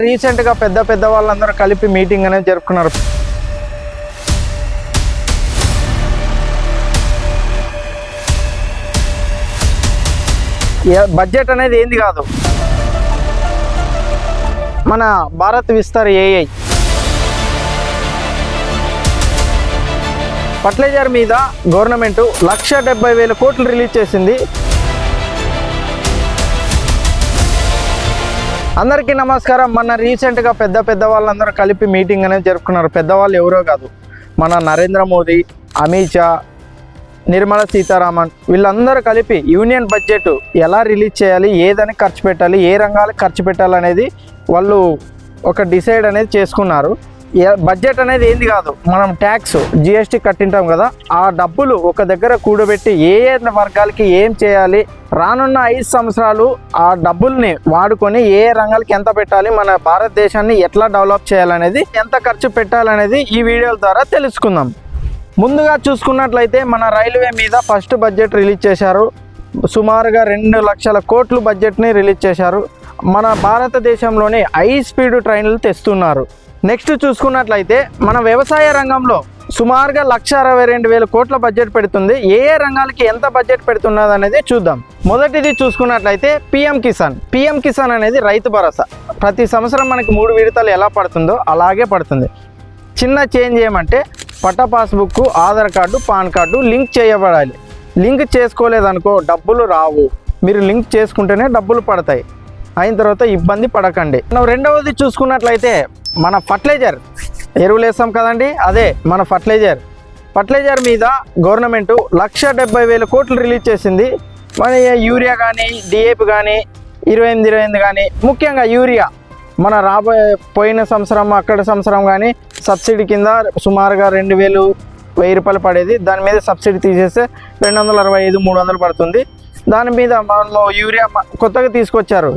రీసెంట్గా పెద్ద వాళ్ళందరూ కలిపి మీటింగ్ అనేది జరుపుకున్నారు. బడ్జెట్ అనేది ఏంది కాదు, మన భారత్ విస్తార్ ఏఐ ఫర్టిలైజర్ మీద గవర్నమెంట్ 1,70,000 కోట్లు రిలీజ్ చేసింది. అందరికీ నమస్కారం. మన రీసెంట్గా పెద్ద వాళ్ళందరూ కలిపి మీటింగ్ అనేది జరుపుకున్నారు. పెద్దవాళ్ళు ఎవరో కాదు, మన నరేంద్ర మోదీ, అమిత్ షా, నిర్మలా సీతారామన్ వీళ్ళందరూ కలిపి యూనియన్ బడ్జెట్ ఎలా రిలీజ్ చేయాలి, ఏదని ఖర్చు పెట్టాలి, ఏ రంగాలకు ఖర్చు పెట్టాలనేది వాళ్ళు ఒక డిసైడ్ అనేది చేసుకున్నారు. బడ్జెట్ అనేది ఏంది కాదు, మనం ట్యాక్స్ జిఎస్టీ కట్టింటాం కదా, ఆ డబ్బులు ఒక దగ్గర కూడబెట్టి ఏ వర్గాలకి ఏం చేయాలి, రానున్న 5 సంవత్సరాలు ఆ డబ్బుల్ని వాడుకొని ఏ రంగాలకి ఎంత పెట్టాలి, మన భారతదేశాన్ని ఎట్లా డెవలప్ చేయాలనేది, ఎంత ఖర్చు పెట్టాలనేది ఈ వీడియోల ద్వారా తెలుసుకుందాం. ముందుగా చూసుకున్నట్లయితే మన రైల్వే మీద ఫస్ట్ బడ్జెట్ రిలీజ్ చేశారు. సుమారుగా 2 లక్షల కోట్లు బడ్జెట్ని రిలీజ్ చేశారు. మన భారతదేశంలోనే హై స్పీడ్ ట్రైన్లు తెస్తున్నారు. నెక్స్ట్ చూసుకున్నట్లయితే మన వ్యవసాయ రంగంలో సుమారుగా 1,62,000 కోట్ల బడ్జెట్ పెడుతుంది. ఏ రంగాలకి ఎంత బడ్జెట్ పెడుతున్నది అనేది చూద్దాం. మొదటిది చూసుకున్నట్లయితే పిఎం కిసాన్ అనేది రైతు భరోసా. ప్రతి సంవత్సరం మనకి 3 విడతలు ఎలా పడుతుందో అలాగే పడుతుంది. చిన్న చేంజ్ ఏమంటే patta passbook, Aadhaar card, pan card link చేయబడాలి. లింక్ చేసుకోలేదనుకో డబ్బులు రావు. మీరు లింక్ చేసుకుంటేనే డబ్బులు పడతాయి. అయిన తర్వాత ఇబ్బంది పడకండి. మనం రెండవది చూసుకున్నట్లయితే మన ఫర్టిలైజర్, ఎరువులు వేస్తాం కదండి, అదే మన ఫర్టిలైజర్ మీద గవర్నమెంట్ 1,70,000 కోట్లు రిలీజ్ చేసింది. మన యూరియా కానీ, డిఏపి కానీ, 28 కానీ, ముఖ్యంగా యూరియా మన పోయిన సంవత్సరం అక్కడ సంవత్సరం కానీ సబ్సిడీ కింద సుమారుగా 2,000, 1,000 రూపాయలు పడేది. దాని మీద సబ్సిడీ తీసేస్తే 265, 300 పడుతుంది. దాని మీద మనము యూరియా కొత్తగా తీసుకొచ్చారు,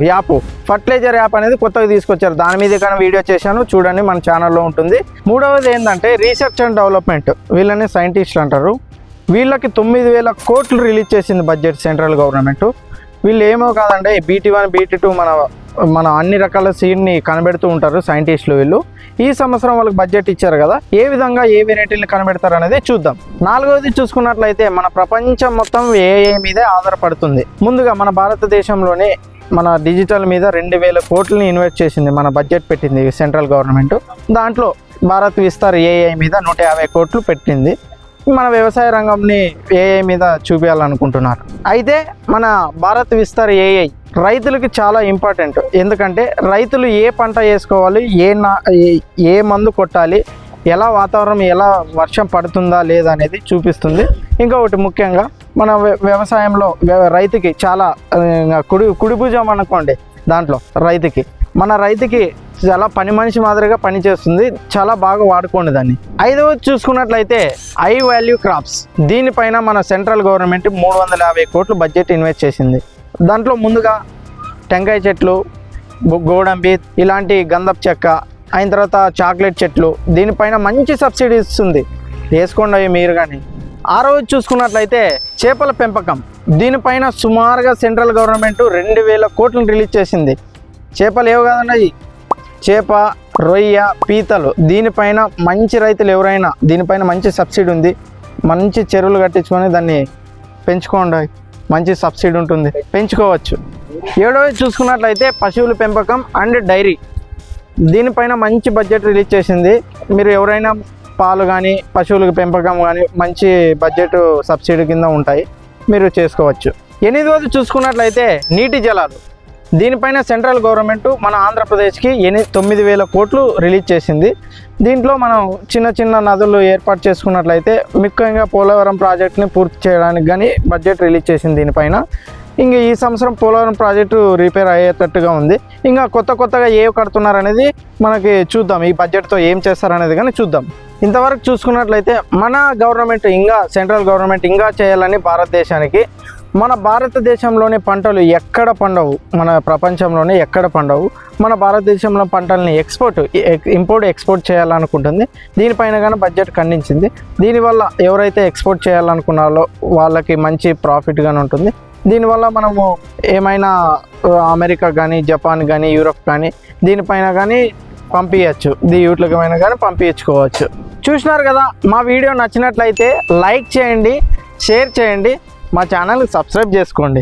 ఫర్టిలైజర్ యాప్ అనేది కొత్తగా తీసుకొచ్చారు. దాని మీద కానీ వీడియో చేశాను, చూడండి, మన ఛానల్లో ఉంటుంది. మూడవది ఏంటంటే రీసెర్చ్ అండ్ డెవలప్మెంట్. వీళ్ళని సైంటిస్టులు అంటారు. వీళ్ళకి 9,000 కోట్లు రిలీజ్ చేసింది బడ్జెట్ సెంట్రల్ గవర్నమెంట్. వీళ్ళు ఏమో కాదండి, BT1, BT2 మన అన్ని రకాల సీడ్ని కనిపెడుతూ ఉంటారు సైంటిస్టులు. వీళ్ళు ఈ సంవత్సరం వాళ్ళకి బడ్జెట్ ఇచ్చారు కదా, ఏ విధంగా ఏ వెరైటీని కనిపెడతారు అనేది చూద్దాం. నాలుగవది చూసుకున్నట్లయితే మన ప్రపంచం మొత్తం ఏఐ మీదే ఆధారపడుతుంది. ముందుగా మన భారతదేశంలోనే మన డిజిటల్ మీద 2,000 కోట్లని ఇన్వెస్ట్ చేసింది, మన బడ్జెట్ పెట్టింది సెంట్రల్ గవర్నమెంట్. దాంట్లో భారత్ విస్తార్ ఏఐ మీద 150 కోట్లు పెట్టింది. మన వ్యవసాయ రంగంని ఏఐ మీద చూపించాలనుకుంటున్నారు. అయితే మన భారత్ విస్తార్ ఏఐ రైతులకి చాలా ఇంపార్టెంట్. ఎందుకంటే రైతులు ఏ పంట వేసుకోవాలి, ఏ మందు కొట్టాలి, ఎలా వాతావరణం, ఎలా వర్షం పడుతుందా లేదా అనేది చూపిస్తుంది. ఇంకొకటి ముఖ్యంగా మన వ్యవసాయంలో రైతుకి చాలా కుడి భుజం అనుకోండి. దాంట్లో మన రైతుకి చాలా పని మనిషి మాదిరిగా పనిచేస్తుంది. చాలా బాగా వాడుకోండి దాన్ని. ఐదవది చూసుకున్నట్లయితే హై వాల్యూ క్రాప్స్. దీనిపైన మన సెంట్రల్ గవర్నమెంట్ 350 కోట్లు బడ్జెట్ ఇన్వెస్ట్ చేసింది. దాంట్లో ముందుగా టెంకాయ చెట్లు, గోడంబి, ఇలాంటి గంధపు చెక్క, అయిన తర్వాత చాక్లెట్ చెట్లు, దీనిపైన మంచి సబ్సిడీ ఇస్తుంది. వేసుకోండి అవి మీరు కానీ. ఆరవది చూసుకున్నట్లయితే చేపల పెంపకం. దీనిపైన సుమారుగా సెంట్రల్ గవర్నమెంట్ 2,000 కోట్లను రిలీజ్ చేసింది. చేపలు ఏవి కాదన్నది, చేప, రొయ్య, పీతలు. దీనిపైన మంచి రైతులు ఎవరైనా దీనిపైన మంచి సబ్సిడీ ఉంది. మంచి చెరువులు కట్టించుకొని దాన్ని పెంచుకోండి, మంచి సబ్సిడీ ఉంటుంది, పెంచుకోవచ్చు. ఏడవది చూసుకున్నట్లయితే పశువుల పెంపకం అండ్ డైరీ. దీనిపైన మంచి బడ్జెట్ రిలీజ్ చేసింది. మీరు ఎవరైనా పాలు కానీ, పశువుల పెంపకం కానీ మంచి బడ్జెట్ సబ్సిడీ కింద ఉంటాయి, మీరు చేసుకోవచ్చు. ఎనిమిదవది చూసుకున్నట్లయితే నీటి జలాలు. దీనిపైన సెంట్రల్ గవర్నమెంట్ మన ఆంధ్రప్రదేశ్కి 9,000 కోట్లు రిలీజ్ చేసింది. దీంట్లో మనం చిన్న నదులు ఏర్పాటు చేసుకున్నట్లయితే ముఖ్యంగా పోలవరం ప్రాజెక్ట్ని పూర్తి చేయడానికి కానీ బడ్జెట్ రిలీజ్ చేసింది దీనిపైన. ఇంకా ఈ సంవత్సరం పోలవరం ప్రాజెక్టు రిపేర్ అయ్యేటట్టుగా ఉంది. ఇంకా కొత్తగా ఏవి కడుతున్నారు అనేది మనకి చూద్దాం. ఈ బడ్జెట్తో ఏం చేస్తారనేది కానీ చూద్దాం. ఇంతవరకు చూసుకున్నట్లయితే మన గవర్నమెంట్ సెంట్రల్ గవర్నమెంట్ ఇంకా చేయాలని భారతదేశానికి. మన భారతదేశంలోని పంటలు ఎక్కడ పండవు, మన ప్రపంచంలోనే ఎక్కడ పండవు. మన భారతదేశంలో పంటల్ని ఇంపోర్ట్ ఎక్స్పోర్ట్ చేయాలనుకుంటుంది. దీనిపైన కానీ బడ్జెట్ ఖండించింది. దీనివల్ల ఎవరైతే ఎక్స్పోర్ట్ చేయాలనుకున్నారో వాళ్ళకి మంచి ప్రాఫిట్ గానే ఉంటుంది. దీనివల్ల మనము ఏమైనా అమెరికా కానీ జపాన్ కానీ యూరోప్ కానీ దీనిపైన కానీ పంపించచ్చు, యూట్లకమైనా కానీ పంపించుకోవచ్చు. చూసినారు కదా, మా వీడియో నచ్చినట్లయితే లైక్ చేయండి, షేర్ చేయండి, మా ఛానల్ని సబ్స్క్రైబ్ చేసుకోండి.